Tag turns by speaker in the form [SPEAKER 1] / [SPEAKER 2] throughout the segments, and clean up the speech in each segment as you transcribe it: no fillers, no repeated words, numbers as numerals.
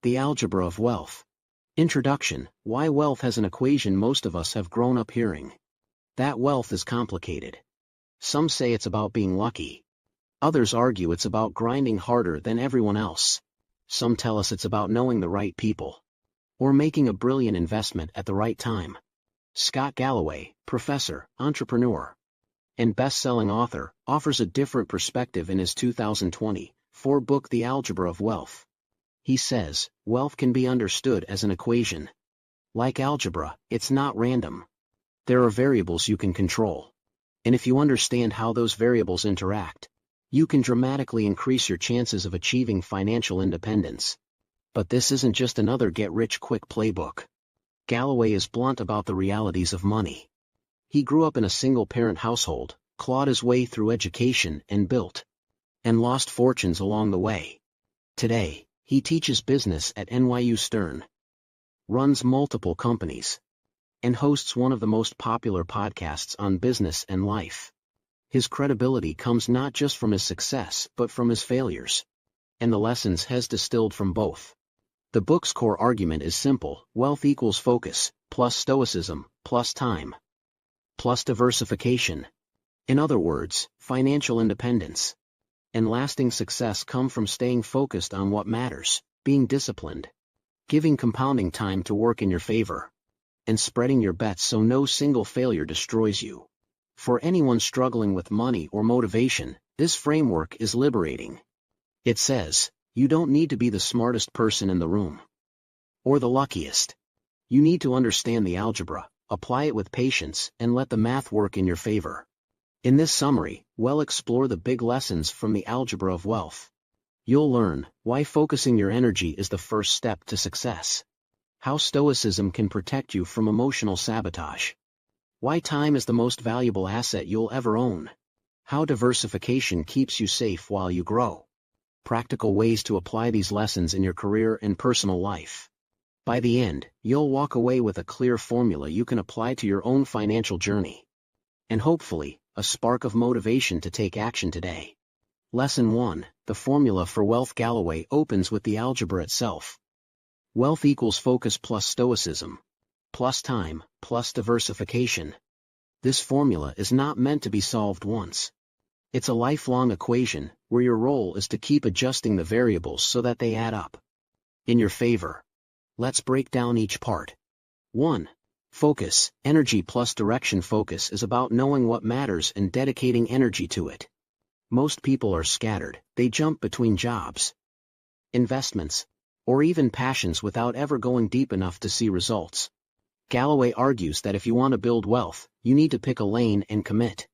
[SPEAKER 1] The Algebra of Wealth. Introduction: Why wealth has an equation most of us have grown up hearing. That wealth is complicated. Some say it's about being lucky. Others argue it's about grinding harder than everyone else. Some tell us it's about knowing the right people. Or making a brilliant investment at the right time. Scott Galloway, professor, entrepreneur, and best-selling author, offers a different perspective in his 2024 book The Algebra of Wealth. He says, wealth can be understood as an equation. Like algebra, it's not random. There are variables you can control. And if you understand how those variables interact, you can dramatically increase your chances of achieving financial independence. But this isn't just another get-rich-quick playbook. Galloway is blunt about the realities of money. He grew up in a single-parent household, clawed his way through education and built and lost fortunes along the way. Today, he teaches business at NYU Stern, runs multiple companies, and hosts one of the most popular podcasts on business and life. His credibility comes not just from his success but from his failures, and the lessons he's distilled from both. The book's core argument is simple: wealth equals focus, plus stoicism, plus time, plus diversification. In other words, financial independence and lasting success come from staying focused on what matters, being disciplined, giving compounding time to work in your favor, and spreading your bets so no single failure destroys you. For anyone struggling with money or motivation, this framework is liberating. It says, you don't need to be the smartest person in the room, or the luckiest. You need to understand the algebra, apply it with patience, and let the math work in your favor. In this summary, we'll explore the big lessons from the Algebra of Wealth. You'll learn why focusing your energy is the first step to success, how stoicism can protect you from emotional sabotage, why time is the most valuable asset you'll ever own, how diversification keeps you safe while you grow, practical ways to apply these lessons in your career and personal life. By the end, you'll walk away with a clear formula you can apply to your own financial journey. And hopefully, a spark of motivation to take action today. Lesson 1, the formula for wealth. Galloway opens with the algebra itself. Wealth equals focus plus stoicism, plus time, plus diversification. This formula is not meant to be solved once. It's a lifelong equation, where your role is to keep adjusting the variables so that they add up in your favor. Let's break down each part. 1. Focus, energy plus direction. Focus is about knowing what matters and dedicating energy to it. Most people are scattered, they jump between jobs, investments, or even passions without ever going deep enough to see results. Galloway argues that if you want to build wealth, you need to pick a lane and commit.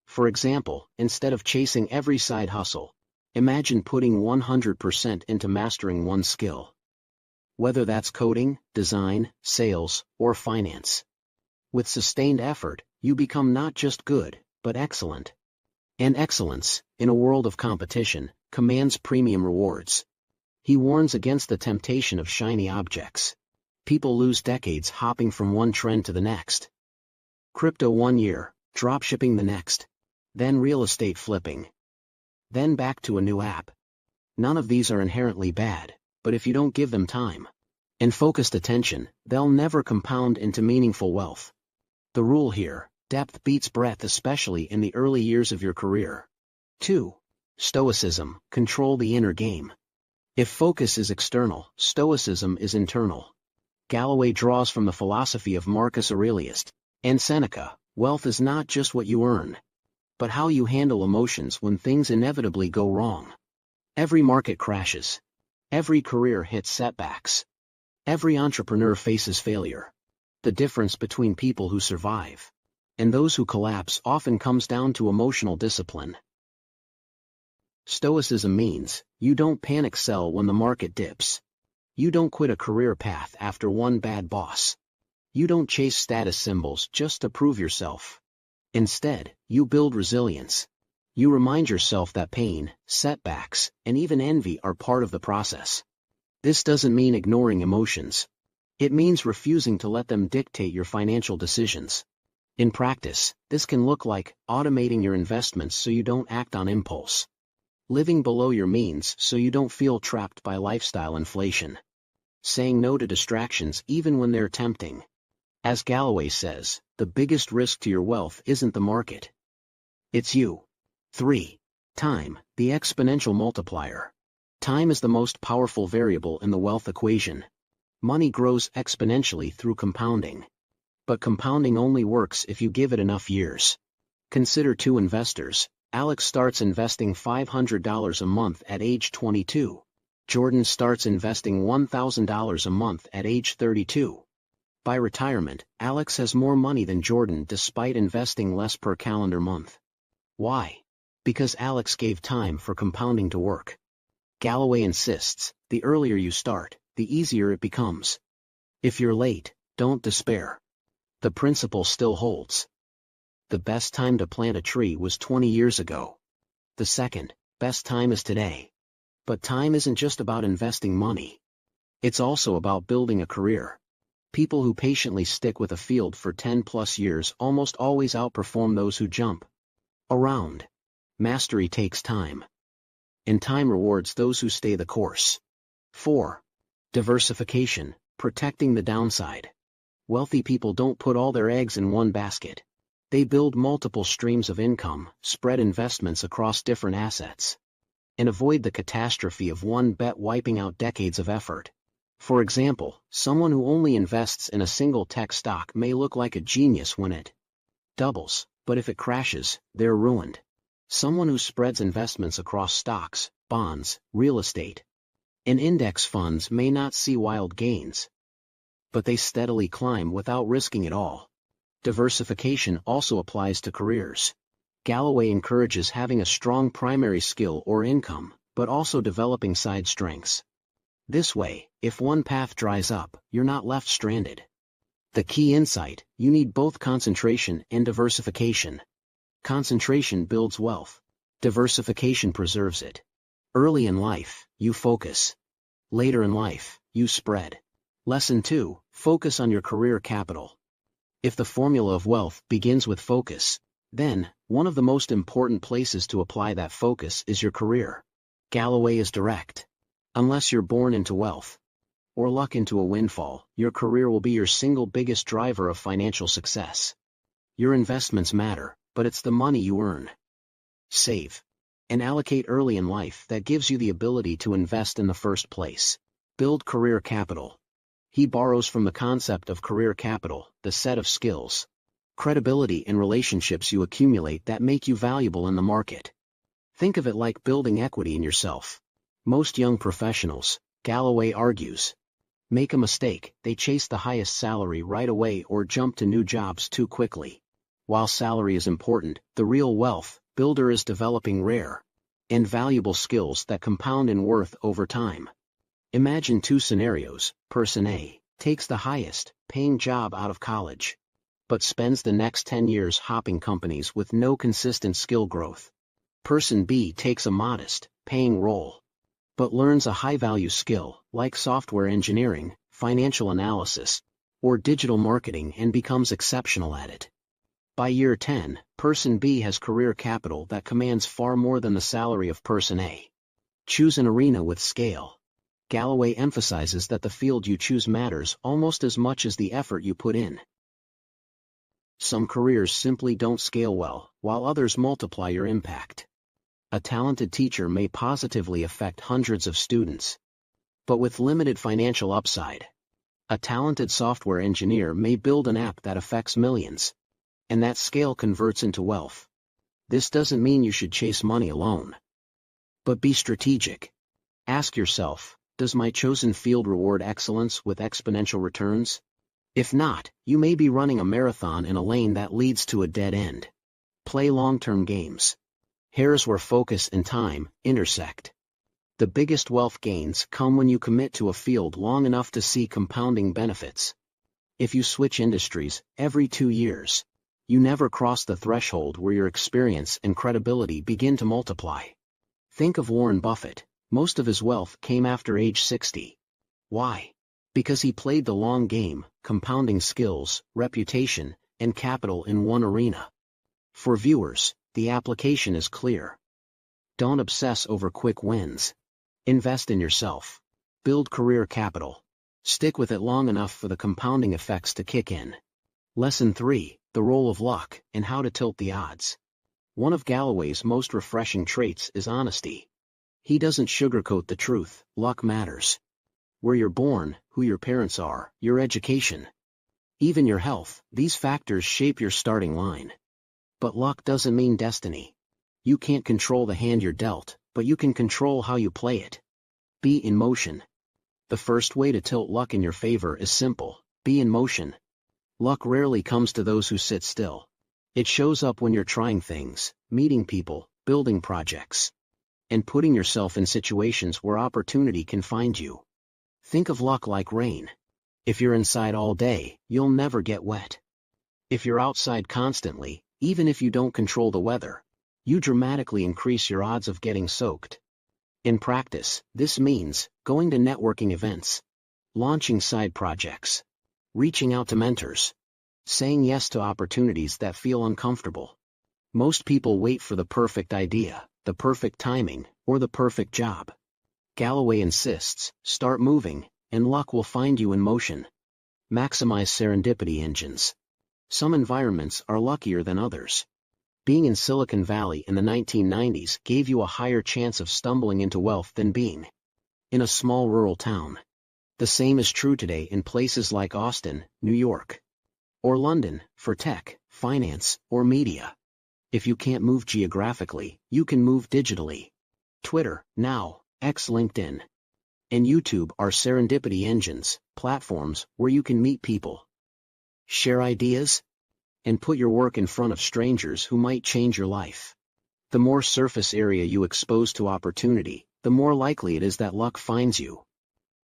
[SPEAKER 1] For example, instead of chasing every side hustle, imagine putting 100% into mastering one skill. Whether that's coding, design, sales, or finance. With sustained effort, you become not just good, but excellent. And excellence, in a world of competition, commands premium rewards. He warns against the temptation of shiny objects. People lose decades hopping from one trend to the next. Crypto 1 year, dropshipping the next. Then real estate flipping. Then back to a new app. None of these are inherently bad, but if you don't give them time and focused attention, they'll never compound into meaningful wealth. The rule here: depth beats breadth, especially in the early years of your career. 2. Stoicism, control the inner game. If focus is external, stoicism is internal. Galloway draws from the philosophy of Marcus Aurelius and Seneca. Wealth is not just what you earn, but how you handle emotions when things inevitably go wrong. Every market crashes. Every career hits setbacks. Every entrepreneur faces failure. The difference between people who survive and those who collapse often comes down to emotional discipline. Stoicism means, you don't panic sell when the market dips. You don't quit a career path after one bad boss. You don't chase status symbols just to prove yourself. Instead, you build resilience. You remind yourself that pain, setbacks, and even envy are part of the process. This doesn't mean ignoring emotions. It means refusing to let them dictate your financial decisions. In practice, this can look like automating your investments so you don't act on impulse, living below your means so you don't feel trapped by lifestyle inflation, saying no to distractions even when they're tempting. As Galloway says, the biggest risk to your wealth isn't the market. It's you. 3. Time, the exponential multiplier. Time is the most powerful variable in the wealth equation. Money grows exponentially through compounding. But compounding only works if you give it enough years. Consider two investors. Alex starts investing $500 a month at age 22. Jordan starts investing $1,000 a month at age 32. By retirement, Alex has more money than Jordan despite investing less per calendar month. Why? Because Alex gave time for compounding to work. Galloway insists, the earlier you start, the easier it becomes. If you're late, don't despair. The principle still holds. The best time to plant a tree was 20 years ago. The second best time is today. But time isn't just about investing money. It's also about building a career. People who patiently stick with a field for 10+ years almost always outperform those who jump around. Mastery takes time. And time rewards those who stay the course. 4. Diversification, protecting the downside. Wealthy people don't put all their eggs in one basket. They build multiple streams of income, spread investments across different assets, and avoid the catastrophe of one bet wiping out decades of effort. For example, someone who only invests in a single tech stock may look like a genius when it doubles, but if it crashes, they're ruined. Someone who spreads investments across stocks, bonds, real estate, and index funds may not see wild gains, but they steadily climb without risking it all. Diversification also applies to careers. Galloway encourages having a strong primary skill or income, but also developing side strengths. This way, if one path dries up, you're not left stranded. The key insight, you need both concentration and diversification. Concentration builds wealth. Diversification preserves it. Early in life, you focus. Later in life, you spread. Lesson 2, focus on your career capital. If the formula of wealth begins with focus, then, one of the most important places to apply that focus is your career. Galloway is direct. Unless you're born into wealth, or luck into a windfall, your career will be your single biggest driver of financial success. Your investments matter, but it's the money you earn. Save. And allocate early in life that gives you the ability to invest in the first place. Build career capital. He borrows from the concept of career capital, the set of skills, credibility and relationships you accumulate that make you valuable in the market. Think of it like building equity in yourself. Most young professionals, Galloway argues, make a mistake. They chase the highest salary right away or jump to new jobs too quickly. While salary is important, the real wealth builder is developing rare and valuable skills that compound in worth over time. Imagine two scenarios. Person A takes the highest paying job out of college, but spends the next 10 years hopping companies with no consistent skill growth. Person B takes a modest paying role, but learns a high-value skill, like software engineering, financial analysis, or digital marketing and becomes exceptional at it. By year 10, Person B has career capital that commands far more than the salary of Person A. Choose an arena with scale. Galloway emphasizes that the field you choose matters almost as much as the effort you put in. Some careers simply don't scale well, while others multiply your impact. A talented teacher may positively affect hundreds of students, but with limited financial upside. A talented software engineer may build an app that affects millions, and that scale converts into wealth. This doesn't mean you should chase money alone, but be strategic. Ask yourself, does my chosen field reward excellence with exponential returns? If not, you may be running a marathon in a lane that leads to a dead end. Play long-term games. Here's where focus and time intersect. The biggest wealth gains come when you commit to a field long enough to see compounding benefits. If you switch industries every 2 years, you never cross the threshold where your experience and credibility begin to multiply. Think of Warren Buffett. Most of his wealth came after age 60. Why? Because he played the long game, compounding skills, reputation, and capital in one arena. For viewers, the application is clear. Don't obsess over quick wins. Invest in yourself. Build career capital. Stick with it long enough for the compounding effects to kick in. Lesson 3, the role of luck, and how to tilt the odds. One of Galloway's most refreshing traits is honesty. He doesn't sugarcoat the truth. Luck matters. Where you're born, who your parents are, your education, even your health, these factors shape your starting line. But luck doesn't mean destiny. You can't control the hand you're dealt, but you can control how you play it. Be in motion. The first way to tilt luck in your favor is simple: be in motion. Luck rarely comes to those who sit still. It shows up when you're trying things, meeting people, building projects, and putting yourself in situations where opportunity can find you. Think of luck like rain. If you're inside all day, you'll never get wet. If you're outside constantly, even if you don't control the weather, you dramatically increase your odds of getting soaked. In practice, this means going to networking events, launching side projects, reaching out to mentors, saying yes to opportunities that feel uncomfortable. Most people wait for the perfect idea, the perfect timing, or the perfect job. Galloway insists, start moving, and luck will find you in motion. Maximize serendipity engines. Some environments are luckier than others. Being in Silicon Valley in the 1990s gave you a higher chance of stumbling into wealth than being in a small rural town. The same is true today in places like Austin, New York, or London, for tech, finance, or media. If you can't move geographically, you can move digitally. Twitter, now, X LinkedIn, and YouTube are serendipity engines, platforms where you can meet people, share ideas, and put your work in front of strangers who might change your life. The more surface area you expose to opportunity, the more likely it is that luck finds you.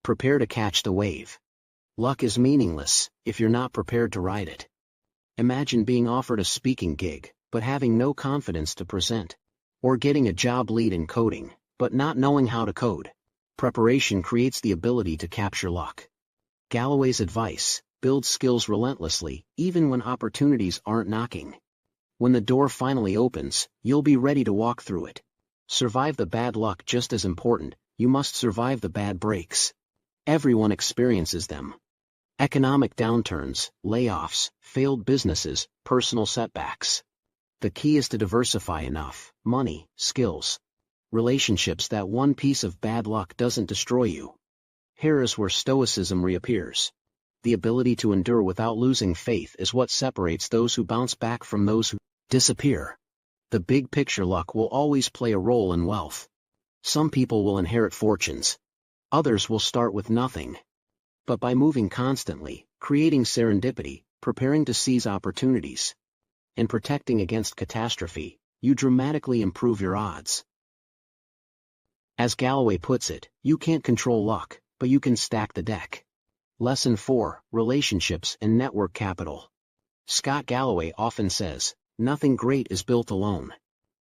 [SPEAKER 1] Prepare to catch the wave. Luck is meaningless if you're not prepared to ride it. Imagine being offered a speaking gig, but having no confidence to present, or getting a job lead in coding, but not knowing how to code. Preparation creates the ability to capture luck. Galloway's advice: build skills relentlessly, even when opportunities aren't knocking. When the door finally opens, you'll be ready to walk through it. Survive the bad luck. Just as important, you must survive the bad breaks. Everyone experiences them. Economic downturns, layoffs, failed businesses, personal setbacks. The key is to diversify enough money, skills, relationships that one piece of bad luck doesn't destroy you. Here is where stoicism reappears. The ability to endure without losing faith is what separates those who bounce back from those who disappear. The big picture: luck will always play a role in wealth. Some people will inherit fortunes. Others will start with nothing. But by moving constantly, creating serendipity, preparing to seize opportunities, and protecting against catastrophe, you dramatically improve your odds. As Galloway puts it, you can't control luck, but you can stack the deck. Lesson 4, relationships and network capital. Scott Galloway often says, nothing great is built alone.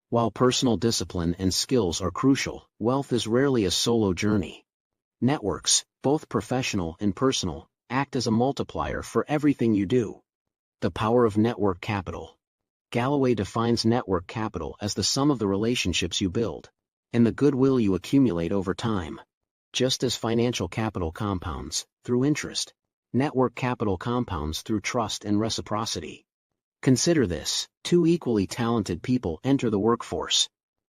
[SPEAKER 1] While personal discipline and skills are crucial, wealth is rarely a solo journey. Networks, both professional and personal, act as a multiplier for everything you do. The power of network capital. Galloway defines network capital as the sum of the relationships you build and the goodwill you accumulate over time. Just as financial capital compounds through interest, network capital compounds through trust and reciprocity. Consider this: two equally talented people enter the workforce.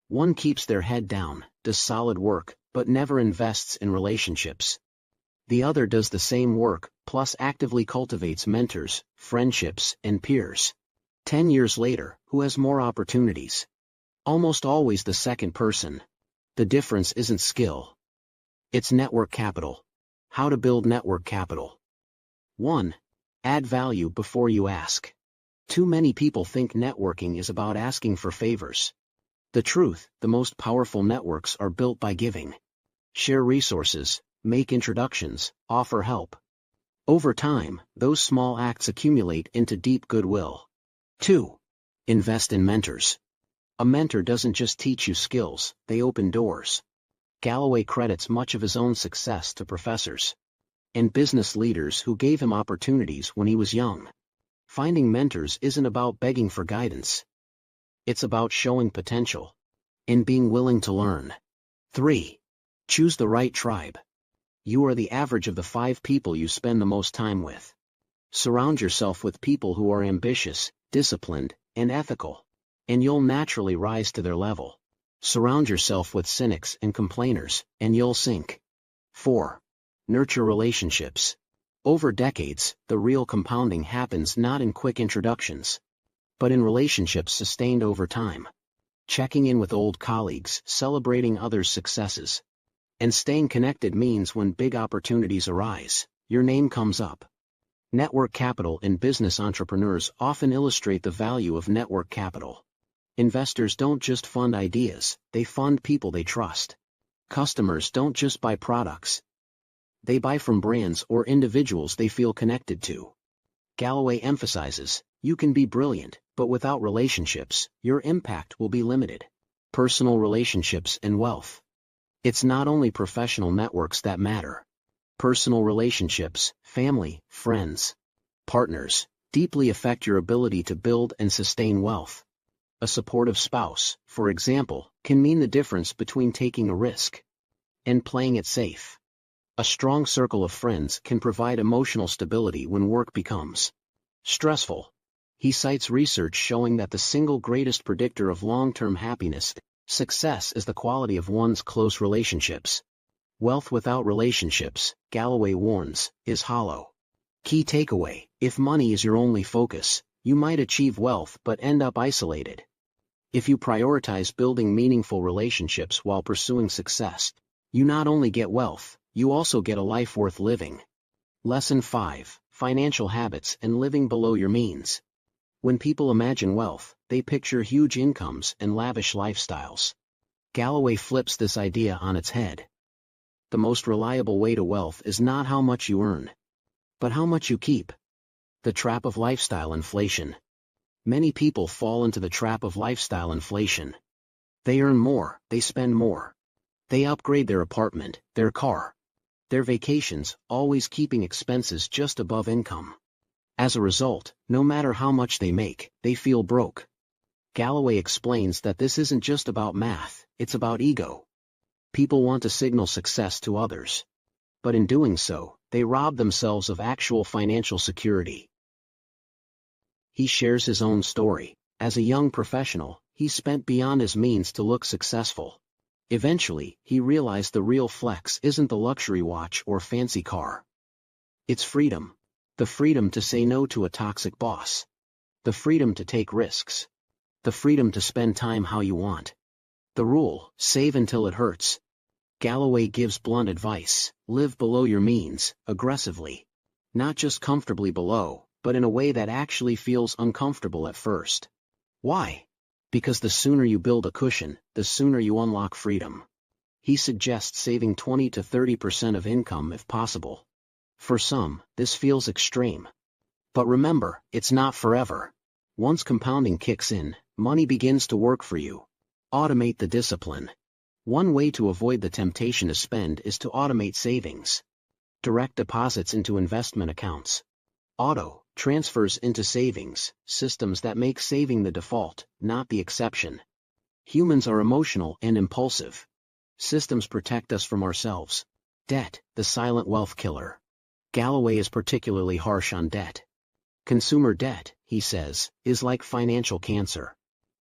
[SPEAKER 1] One keeps their head down, does solid work, but never invests in relationships. The other does the same work, plus actively cultivates mentors, friendships, and peers. 10 years later, who has more opportunities? Almost always the second person. The difference isn't skill. It's network capital. How to build network capital. 1. Add value before you ask. Too many people think networking is about asking for favors. The truth: the most powerful networks are built by giving. Share resources, make introductions, offer help. Over time, those small acts accumulate into deep goodwill. 2. Invest in mentors. A mentor doesn't just teach you skills, they open doors. Galloway credits much of his own success to professors and business leaders who gave him opportunities when he was young. Finding mentors isn't about begging for guidance. It's about showing potential and being willing to learn. 3. Choose the right tribe. You are the average of the 5 people you spend the most time with. Surround yourself with people who are ambitious, disciplined, and ethical, and you'll naturally rise to their level. Surround yourself with cynics and complainers, and you'll sink. 4. Nurture relationships. Over decades, the real compounding happens not in quick introductions, but in relationships sustained over time. Checking in with old colleagues, celebrating others' successes, and staying connected means when big opportunities arise, your name comes up. Network capital and business entrepreneurs often illustrate the value of network capital. Investors don't just fund ideas, they fund people they trust. Customers don't just buy products. They buy from brands or individuals they feel connected to. Galloway emphasizes, you can be brilliant, but without relationships, your impact will be limited. Personal relationships and wealth. It's not only professional networks that matter. Personal relationships, family, friends, partners, deeply affect your ability to build and sustain wealth. A supportive spouse, for example, can mean the difference between taking a risk and playing it safe. A strong circle of friends can provide emotional stability when work becomes stressful. He cites research showing that the single greatest predictor of long-term happiness, success is the quality of one's close relationships. Wealth without relationships, Galloway warns, is hollow. Key takeaway, if money is your only focus, you might achieve wealth but end up isolated. If you prioritize building meaningful relationships while pursuing success, you not only get wealth, you also get a life worth living. Lesson 5, Financial Habits and Living Below Your Means. When people imagine wealth, they picture huge incomes and lavish lifestyles. Galloway flips this idea on its head. The most reliable way to wealth is not how much you earn, but how much you keep. The trap of lifestyle inflation. Many people fall into the trap of lifestyle inflation. They earn more, they spend more. They upgrade their apartment, their car, their vacations, always keeping expenses just above income. As a result, no matter how much they make, they feel broke. Galloway explains that this isn't just about math, it's about ego. People want to signal success to others. But in doing so, they rob themselves of actual financial security. He shares his own story. As a young professional, he spent beyond his means to look successful. Eventually, he realized the real flex isn't the luxury watch or fancy car. It's freedom. The freedom to say no to a toxic boss. The freedom to take risks. The freedom to spend time how you want. The rule, save until it hurts. Galloway gives blunt advice, live below your means, aggressively. Not just comfortably below, but in a way that actually feels uncomfortable at first. Why? Because the sooner you build a cushion, the sooner you unlock freedom. He suggests saving 20 to 30% of income if possible. For some, this feels extreme. But remember, it's not forever. Once compounding kicks in, money begins to work for you. Automate the discipline. One way to avoid the temptation to spend is to automate savings. Direct deposits into investment accounts. Auto transfers into savings, systems that make saving the default, not the exception. Humans are emotional and impulsive. Systems protect us from ourselves. Debt, the silent wealth killer. Galloway is particularly harsh on debt. Consumer debt, he says, is like financial cancer.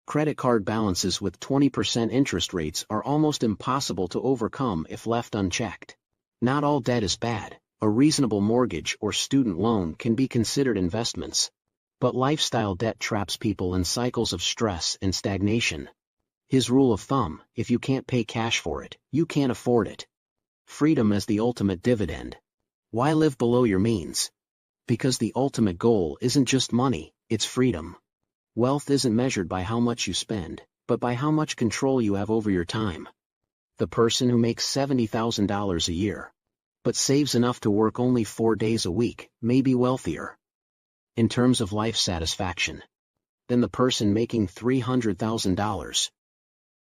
[SPEAKER 1] Credit card balances with 20% interest rates are almost impossible to overcome if left unchecked. Not all debt is bad. A reasonable mortgage or student loan can be considered investments. But lifestyle debt traps people in cycles of stress and stagnation. His rule of thumb, if you can't pay cash for it, you can't afford it. Freedom as the ultimate dividend. Why live below your means? Because the ultimate goal isn't just money, it's freedom. Wealth isn't measured by how much you spend, but by how much control you have over your time. The person who makes $70,000 a year, but saves enough to work only 4 days a week, may be wealthier, in terms of life satisfaction, than the person making $300,000.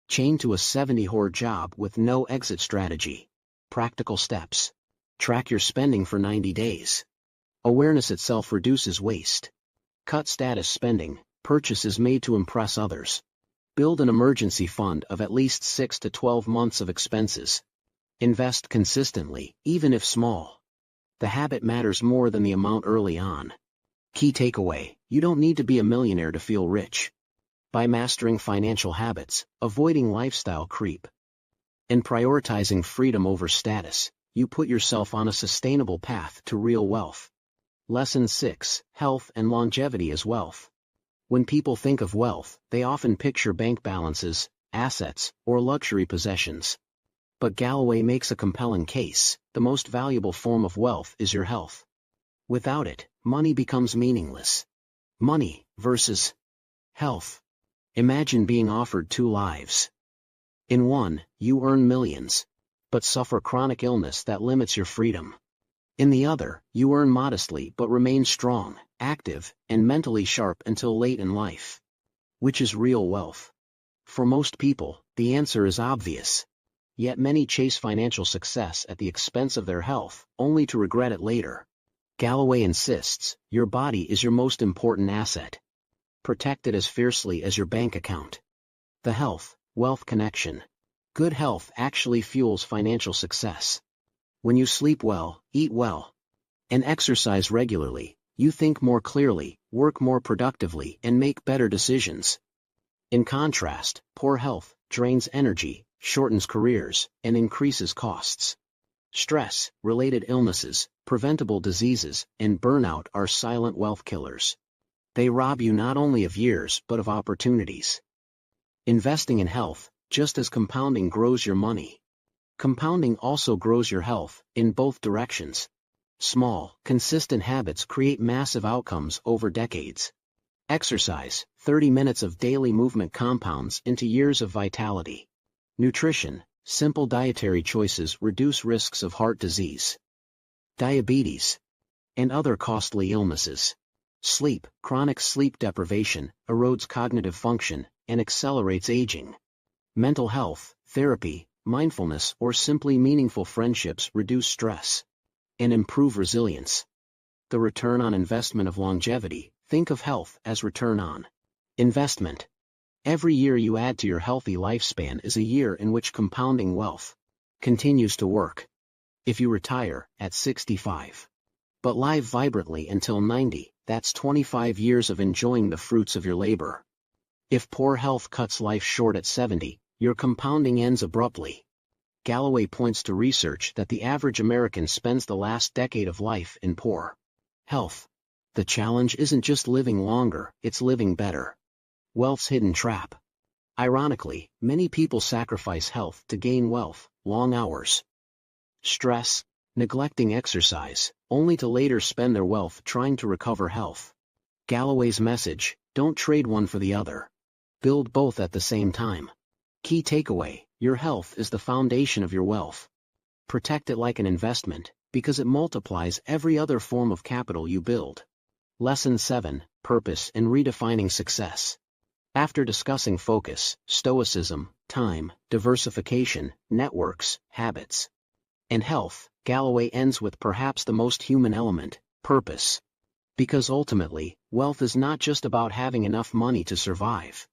[SPEAKER 1] Chained to a 70-hour job with no exit strategy. Practical steps. Track your spending for 90 days. Awareness itself reduces waste. Cut status spending, purchases made to impress others. Build an emergency fund of at least 6 to 12 months of expenses. Invest consistently, even if small. The habit matters more than the amount early on. Key takeaway: you don't need to be a millionaire to feel rich. By mastering financial habits, avoiding lifestyle creep, and prioritizing freedom over status, you put yourself on a sustainable path to real wealth. Lesson 6: Health and longevity as wealth. When people think of wealth, they often picture bank balances, assets, or luxury possessions. But Galloway makes a compelling case: the most valuable form of wealth is your health. Without it, money becomes meaningless. Money versus health. Imagine being offered two lives. In one, you earn millions, but suffer chronic illness that limits your freedom. In the other, you earn modestly but remain strong, active, and mentally sharp until late in life. Which is real wealth? For most people, the answer is obvious. Yet many chase financial success at the expense of their health, only to regret it later. Galloway insists, your body is your most important asset. Protect it as fiercely as your bank account. The health-wealth connection. Good health actually fuels financial success. When you sleep well, eat well, and exercise regularly, you think more clearly, work more productively, and make better decisions. In contrast, poor health drains energy, shortens careers, and increases costs. Stress, related illnesses, preventable diseases, and burnout are silent wealth killers. They rob you not only of years but of opportunities. Investing in health, just as compounding grows your money, compounding also grows your health, in both directions. Small, consistent habits create massive outcomes over decades. Exercise, 30 minutes of daily movement compounds into years of vitality. Nutrition, simple dietary choices reduce risks of heart disease, diabetes, and other costly illnesses. Sleep, chronic sleep deprivation, erodes cognitive function, and accelerates aging. Mental health, therapy, mindfulness, or simply meaningful friendships reduce stress and improve resilience. The return on investment of longevity. Think of health as return on investment. Every year you add to your healthy lifespan is a year in which compounding wealth continues to work. If you retire at 65, but live vibrantly until 90, that's 25 years of enjoying the fruits of your labor. If poor health cuts life short at 70, your compounding ends abruptly. Galloway points to research that the average American spends the last decade of life in poor health. The challenge isn't just living longer, it's living better. Wealth's hidden trap. Ironically, many people sacrifice health to gain wealth: long hours, stress, neglecting exercise, only to later spend their wealth trying to recover health. Galloway's message: don't trade one for the other. Build both at the same time. Key takeaway: your health is the foundation of your wealth. Protect it like an investment, because it multiplies every other form of capital you build. Lesson 7: Purpose and redefining success. After discussing focus, stoicism, time, diversification, networks, habits, and health, Galloway ends with perhaps the most human element: purpose. Because ultimately, wealth is not just about having enough money to survive.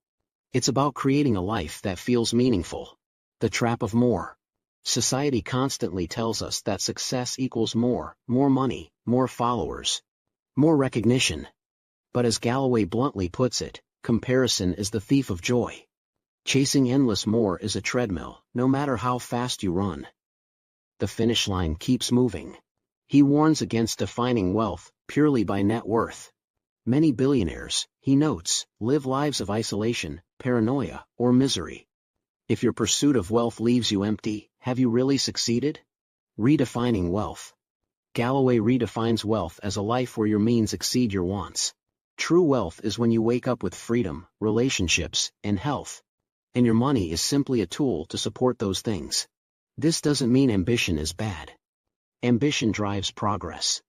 [SPEAKER 1] It's about creating a life that feels meaningful. The trap of more. Society constantly tells us that success equals more money, more followers, more recognition. But as Galloway bluntly puts it, comparison is the thief of joy. Chasing endless more is a treadmill, no matter how fast you run. The finish line keeps moving. He warns against defining wealth purely by net worth. Many billionaires, he notes, live lives of isolation, paranoia, or misery. If your pursuit of wealth leaves you empty, have you really succeeded? Redefining wealth. Galloway redefines wealth as a life where your means exceed your wants. True wealth is when you wake up with freedom, relationships, and health, and your money is simply a tool to support those things. This doesn't mean ambition is bad. Ambition drives progress.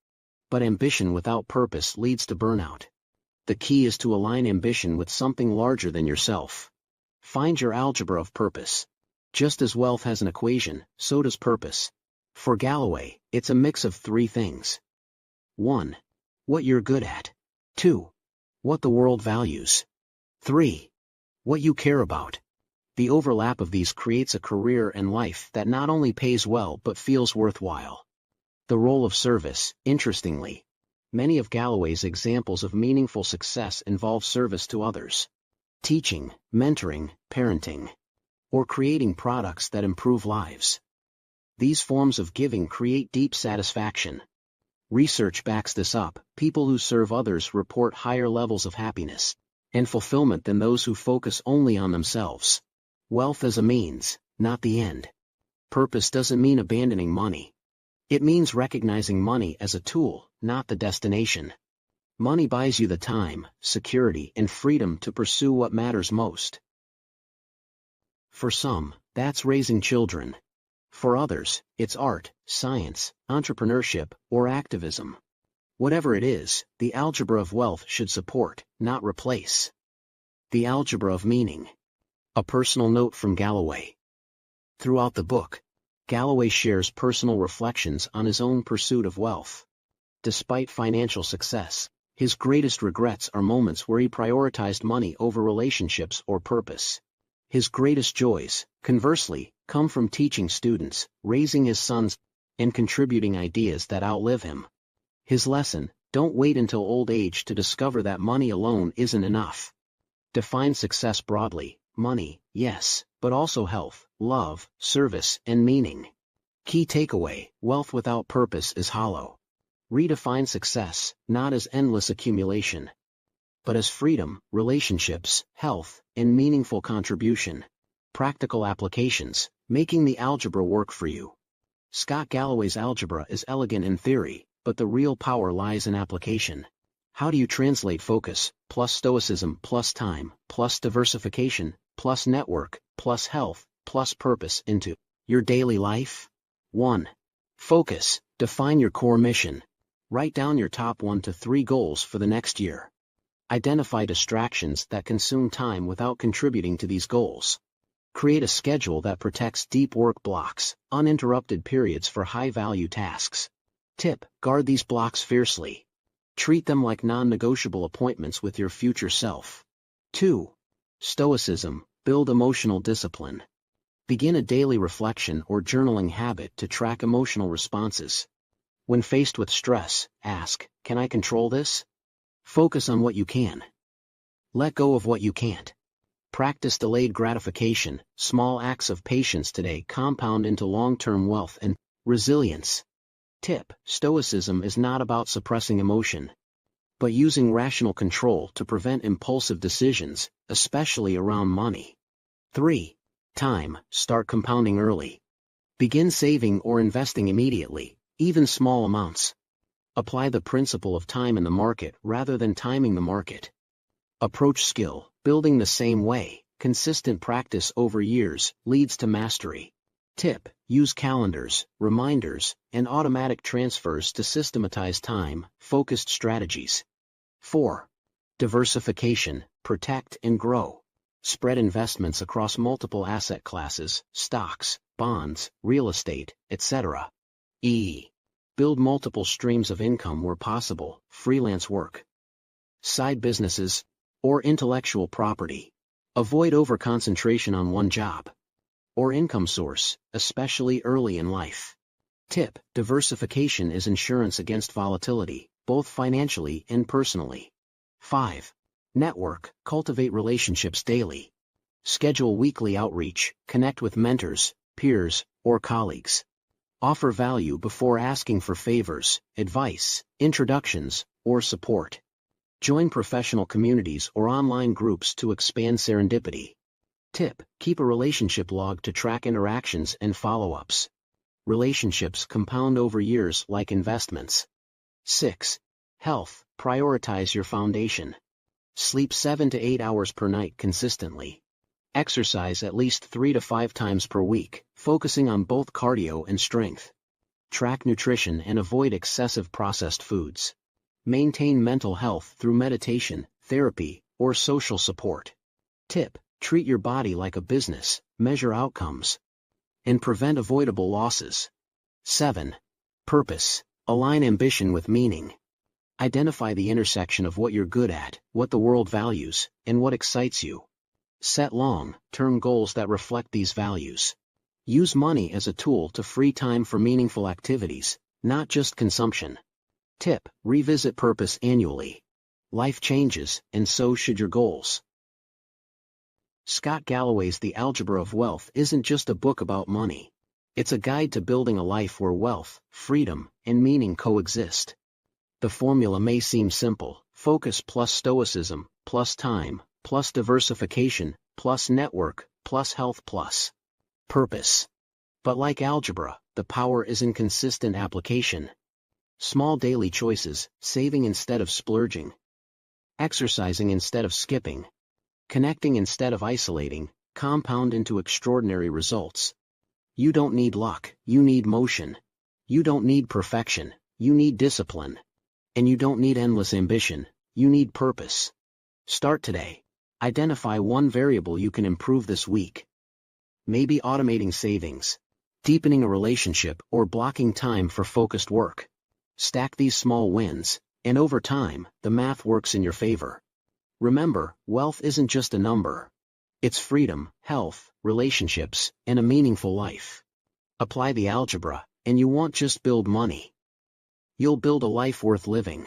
[SPEAKER 1] But ambition without purpose leads to burnout. The key is to align ambition with something larger than yourself. Find your algebra of purpose. Just as wealth has an equation, so does purpose. For Galloway, it's a mix of three things. 1. What you're good at. 2. What the world values. 3. What you care about. The overlap of these creates a career and life that not only pays well but feels worthwhile. The role of service, interestingly. Many of Galloway's examples of meaningful success involve service to others. Teaching, mentoring, parenting, or creating products that improve lives. These forms of giving create deep satisfaction. Research backs this up. People who serve others report higher levels of happiness and fulfillment than those who focus only on themselves. Wealth as a means, not the end. Purpose doesn't mean abandoning money. It means recognizing money as a tool, not the destination. Money buys you the time, security, and freedom to pursue what matters most. For some, that's raising children. For others, it's art, science, entrepreneurship, or activism. Whatever it is, the algebra of wealth should support, not replace. The algebra of meaning. A personal note from Galloway. Throughout the book, Galloway shares personal reflections on his own pursuit of wealth. Despite financial success, his greatest regrets are moments where he prioritized money over relationships or purpose. His greatest joys, conversely, come from teaching students, raising his sons, and contributing ideas that outlive him. His lesson: don't wait until old age to discover that money alone isn't enough. Define success broadly: money, yes, but also health, love, service, and meaning. Key takeaway: wealth without purpose is hollow. Redefine success, not as endless accumulation, but as freedom, relationships, health, and meaningful contribution. Practical applications: making the algebra work for you. Scott Galloway's algebra is elegant in theory, but the real power lies in application. How do you translate focus, plus stoicism, plus time, plus diversification, plus network, plus health, plus purpose into your daily life? 1. Focus. Define your core mission. Write down your top 1 to 3 goals for the next year. Identify distractions that consume time without contributing to these goals. Create a schedule that protects deep work blocks, uninterrupted periods for high-value tasks. Tip: guard these blocks fiercely. Treat them like non-negotiable appointments with your future self. 2. Stoicism. Build emotional discipline. Begin a daily reflection or journaling habit to track emotional responses. When faced with stress, ask, can I control this? Focus on what you can. Let go of what you can't. Practice delayed gratification. Small acts of patience today compound into long-term wealth and resilience. Tip: stoicism is not about suppressing emotion, but using rational control to prevent impulsive decisions, especially around money. 3. Time. Start compounding early. Begin saving or investing immediately, even small amounts. Apply the principle of time in the market rather than timing the market. Approach skill building the same way. Consistent practice over years leads to mastery. Tip: use calendars, reminders, and automatic transfers to systematize time-focused strategies. 4. Diversification. Protect and grow. Spread investments across multiple asset classes, stocks, bonds, real estate, etc. Build multiple streams of income where possible: freelance work, side businesses, or intellectual property. Avoid over-concentration on one job or income source, especially early in life. Tip: diversification is insurance against volatility, both financially and personally. 5. Network. Cultivate relationships daily. Schedule weekly outreach, connect with mentors, peers, or colleagues. Offer value before asking for favors, advice, introductions, or support. Join professional communities or online groups to expand serendipity. Tip: keep a relationship log to track interactions and follow-ups. Relationships compound over years like investments. 6. Health. Prioritize your foundation. Sleep 7 to 8 hours per night consistently. Exercise at least 3 to 5 times per week, focusing on both cardio and strength. Track nutrition and avoid excessive processed foods. Maintain mental health through meditation, therapy, or social support. Tip: treat your body like a business, measure outcomes, and prevent avoidable losses. 7. Purpose. Align ambition with meaning. Identify the intersection of what you're good at, what the world values, and what excites you. Set long-term goals that reflect these values. Use money as a tool to free time for meaningful activities, not just consumption. Tip: revisit purpose annually. Life changes, and so should your goals. Scott Galloway's The Algebra of Wealth isn't just a book about money. It's a guide to building a life where wealth, freedom, and meaning coexist. The formula may seem simple: focus plus stoicism, plus time, plus diversification, plus network, plus health plus purpose. But like algebra, the power is in consistent application. Small daily choices, saving instead of splurging, exercising instead of skipping, connecting instead of isolating, compound into extraordinary results. You don't need luck, you need motion. You don't need perfection, you need discipline. And you don't need endless ambition, you need purpose. Start today. Identify one variable you can improve this week. Maybe automating savings, deepening a relationship, or blocking time for focused work. Stack these small wins, and over time, the math works in your favor. Remember, wealth isn't just a number. It's freedom, health, relationships, and a meaningful life. Apply the algebra, and you won't just build money. You'll build a life worth living.